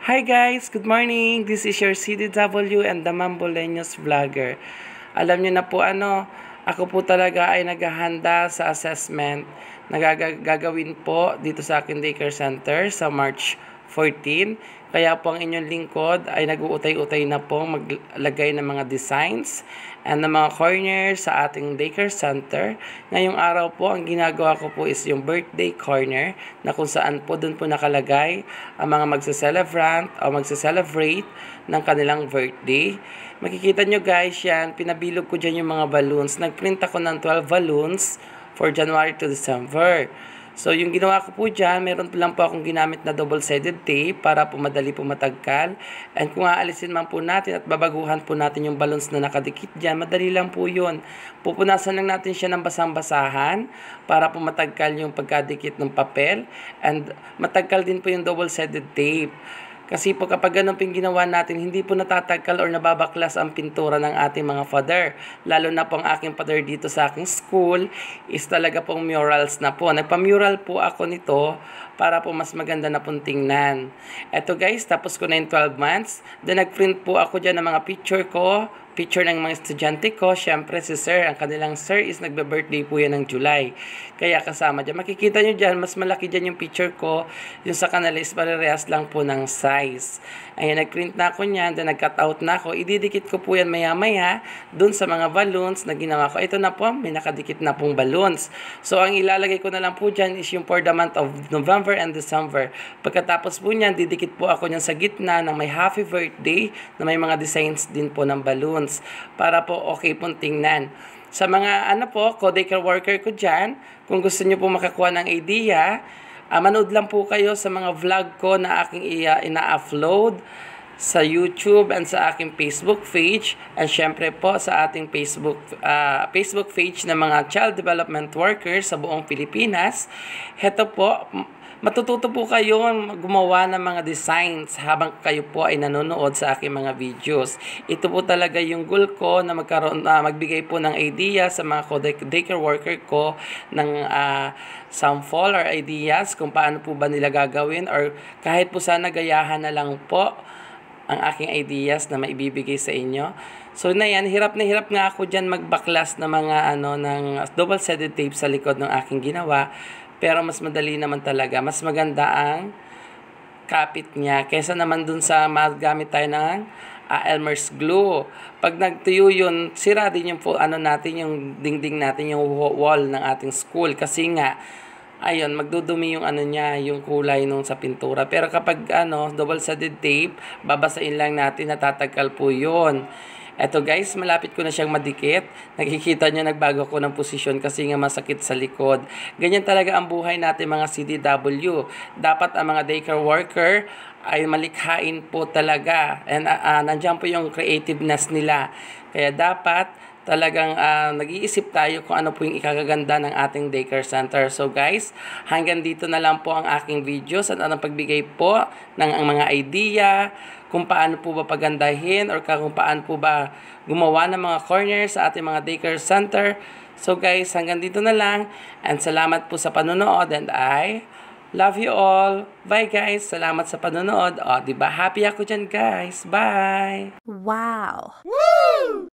Hi guys, good morning. This is your CDW and the Mamboleños vlogger. Alam niyo na po ako po talaga ay naghahanda sa assessment na gagawin po dito sa akin daycare center sa March 14. Kaya po ang inyong lingkod ay nag-uutay-utay na po maglagay ng mga designs and ng mga corners sa ating daycare center. Ngayong araw po, ang ginagawa ko po is yung birthday corner na kung saan po doon po nakalagay ang mga magse-celebrant o magse-celebrate ng kanilang birthday. Makikita nyo guys yan, pinabilog ko dyan yung mga balloons. Nagprint ako ng 12 balloons for January to December. So, yung ginawa ko po dyan, meron lang po akong ginamit na double-sided tape para po madali po matagkal. And kung aalisin man po natin at babaguhan po natin yung balloons na nakadikit dyan, madali lang po yun. Pupunasan lang natin siya ng basang-basahan para po matagkal yung pagkadikit ng papel. And matagkal din po yung double-sided tape. Kasi po kapag ganun pong ginawa natin, hindi po natatagkal or nababaklas ang pintura ng ating mga father. Lalo na po ang aking father dito sa aking school is talaga pong murals na po. Nagpa-mural po ako nito para po mas maganda na pong tingnan. Eto guys, tapos ko na yung 12 months. Then nagprint po ako dyan ng mga picture ko. Picture ng mga estudyante ko. Siyempre si sir, ang kanilang sir is nagbe-birthday po yan ng July. Kaya kasama dyan. Makikita nyo dyan, mas malaki dyan yung picture ko. Yung sa kanila is parehas lang po ng size. Ayan, nagprint na ako niyan, then nag-cut out na ako. Ididikit ko po yan maya-maya dun sa mga balloons na ginawa ko. Ito na po, may nakadikit na pong balloons. So, ang ilalagay ko na lang po dyan is yung for the month of November and December. Pagkatapos po niyan, didikit po ako niyan sa gitna ng may happy birthday na may mga designs din po ng balloons para po okay pong tingnan. Sa mga co-daycare worker ko dyan, kung gusto nyo po makakuha ng idea, manood lang po kayo sa mga vlog ko na aking ina-upload sa YouTube and sa aking Facebook page, and syempre po sa ating Facebook page ng mga child development workers sa buong Pilipinas. Heto po, matututo po kayo gumawa ng mga designs habang kayo po ay nanonood sa aking mga videos. Ito po talaga yung goal ko na magbigay po ng idea sa mga daycare worker ko ng sample or ideas kung paano po ba nila gagawin, or kahit po sana gayahan na lang po ang aking ideas na maibibigay sa inyo. So na hirap nga ako dyan magbaklas ng mga ng double-sided tape sa likod ng aking ginawa. Pero mas madali naman talaga. Mas maganda ang kapit niya kaysa naman dun sa magamit tayo ng Elmer's glue. Pag nagtuyo yun, sira din yung natin, yung dingding natin, yung wall ng ating school. Kasi nga, ayun, magdudumi yung yung kulay nung sa pintura. Pero kapag double-sided tape, babasain lang natin, natatagkal po yun. Eto guys, malapit ko na siyang madikit. Nakikita nyo, nagbago ko ng posisyon kasi nga masakit sa likod. Ganyan talaga ang buhay natin mga CDW. Dapat ang mga daycare worker ay malikhain po talaga. And nandiyan po yung creativeness nila. Kaya dapat talagang nag-iisip tayo kung ano po yung ikagaganda ng ating daycare center. So guys, hanggang dito na lang po ang aking videos at anong pagbigay po ng mga idea kung paano po ba pagandahin or kung paano po ba gumawa ng mga corners sa ating mga daycare center. So guys, hanggang dito na lang, and salamat po sa panonood, and I love you all. Bye guys, salamat sa panonood. Diba happy ako dyan guys. Bye! Wow! Woo!